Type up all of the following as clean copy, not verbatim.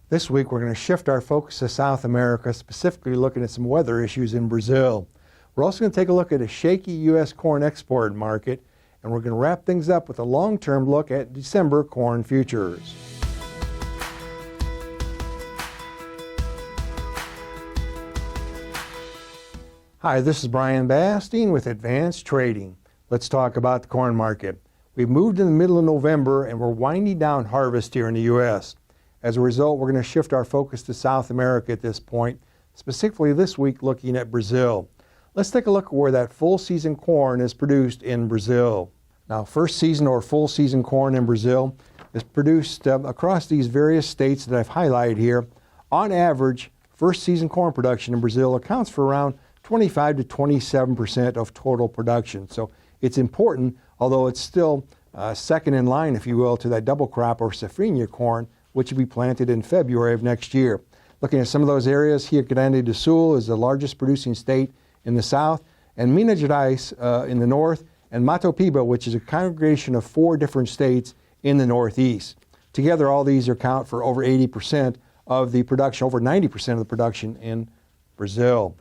This week we're going to shift our focus to South America, specifically looking at some weather issues in Brazil. We're also going to take a look at a shaky U.S. corn export market, and we're going to wrap things up with a long-term look at December corn futures. Hi, this is Brian Basting with Advanced Trading. Let's talk about the corn market. We've moved in the middle of November and we're winding down harvest here in the U.S. As a result, we're going to shift our focus to South America at this point, specifically this week looking at Brazil. Let's take a look at where that full season corn is produced in Brazil. Now, first season or full season corn in Brazil is produced across these various states that I've highlighted here. On average, first season corn production in Brazil accounts for around 25 to 27% of total production. So it's important, although it's still second in line, if you will, to that double crop or safrinha corn, which will be planted in February of next year. Looking at some of those areas, Rio Grande do Sul is the largest producing state in the south, and Minas Gerais in the north, and Mato Piba, which is a congregation of 4 different states in the northeast. Together, all these account for over 80% of the production, over 90% of the production in Brazil.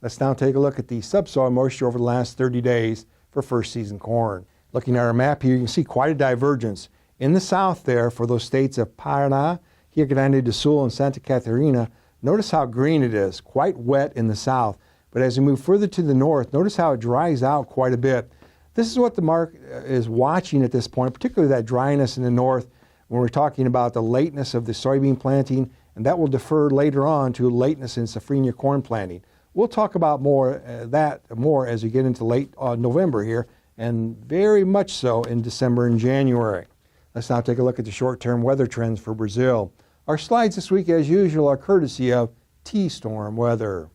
Let's now take a look at the subsoil moisture over the last 30 days for first season corn. Looking at our map here, you can see quite a divergence. In the south there, for those states of Paraná, Rio Grande do Sul, and Santa Catarina, notice how green it is, quite wet in the south. But as we move further to the north, notice how it dries out quite a bit. This is what the market is watching at this point, particularly that dryness in the north when we're talking about the lateness of the soybean planting, and that will defer later on to lateness in safrinha corn planting. We'll talk about that more as we get into late November here, and very much so in December and January. Let's now take a look at the short-term weather trends for Brazil. Our slides this week, as usual, are courtesy of T-Storm Weather.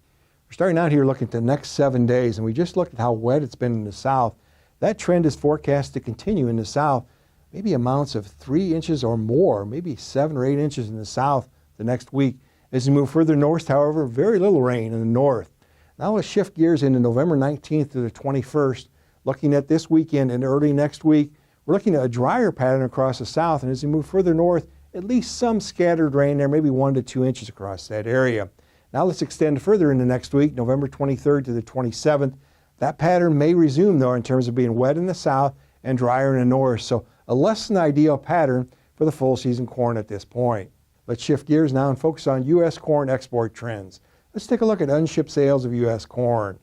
We're starting out here looking at the next 7 days, and we just looked at how wet it's been in the south. That trend is forecast to continue in the south, maybe amounts of 3 inches or more, maybe 7 or 8 inches in the south the next week. As we move further north, however, very little rain in the north. Now let's shift gears into November 19th to the 21st. Looking at this weekend and early next week, we're looking at a drier pattern across the south, and as we move further north, at least some scattered rain there, maybe 1 to 2 inches across that area. Now let's extend further into next week, November 23rd to the 27th. That pattern may resume, though, in terms of being wet in the south and drier in the north, so a less than ideal pattern for the full season corn at this point. Let's shift gears now and focus on U.S. corn export trends. Let's take a look at unshipped sales of U.S. corn.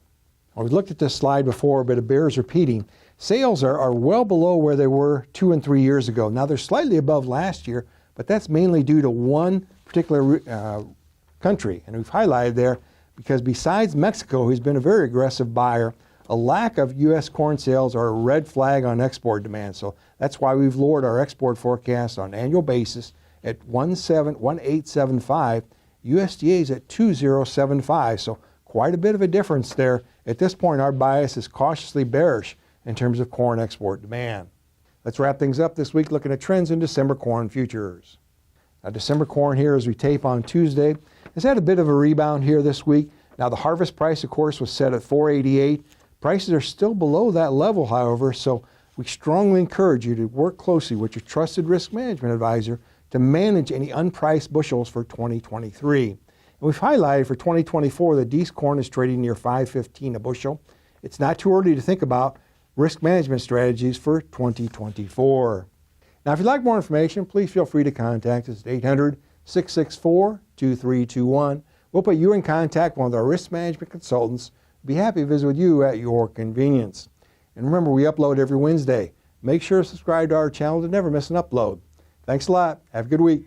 Well, we've looked at this slide before, but it bears repeating. Sales are well below where they were 2 and 3 years ago. Now, they're slightly above last year, but that's mainly due to one particular country. And we've highlighted there because besides Mexico, who's been a very aggressive buyer, a lack of U.S. corn sales are a red flag on export demand. So that's why we've lowered our export forecast on an annual basis at 1875. USDA is at 2075. So quite a bit of a difference there. At this point, our bias is cautiously bearish in terms of corn export demand. Let's wrap things up this week looking at trends in December corn futures. Now, December corn here, as we tape on Tuesday, has had a bit of a rebound here this week. Now, the harvest price, of course, was set at $4.88. Prices are still below that level, however, so we strongly encourage you to work closely with your trusted risk management advisor to manage any unpriced bushels for 2023. And we've highlighted for 2024 that D's corn is trading near $5.15 a bushel. It's not too early to think about risk management strategies for 2024. Now, if you'd like more information, please feel free to contact us at 800-664-2321. We'll put you in contact with one of our risk management consultants. We'll be happy to visit with you at your convenience. And remember, we upload every Wednesday. Make sure to subscribe to our channel to never miss an upload. Thanks a lot. Have a good week.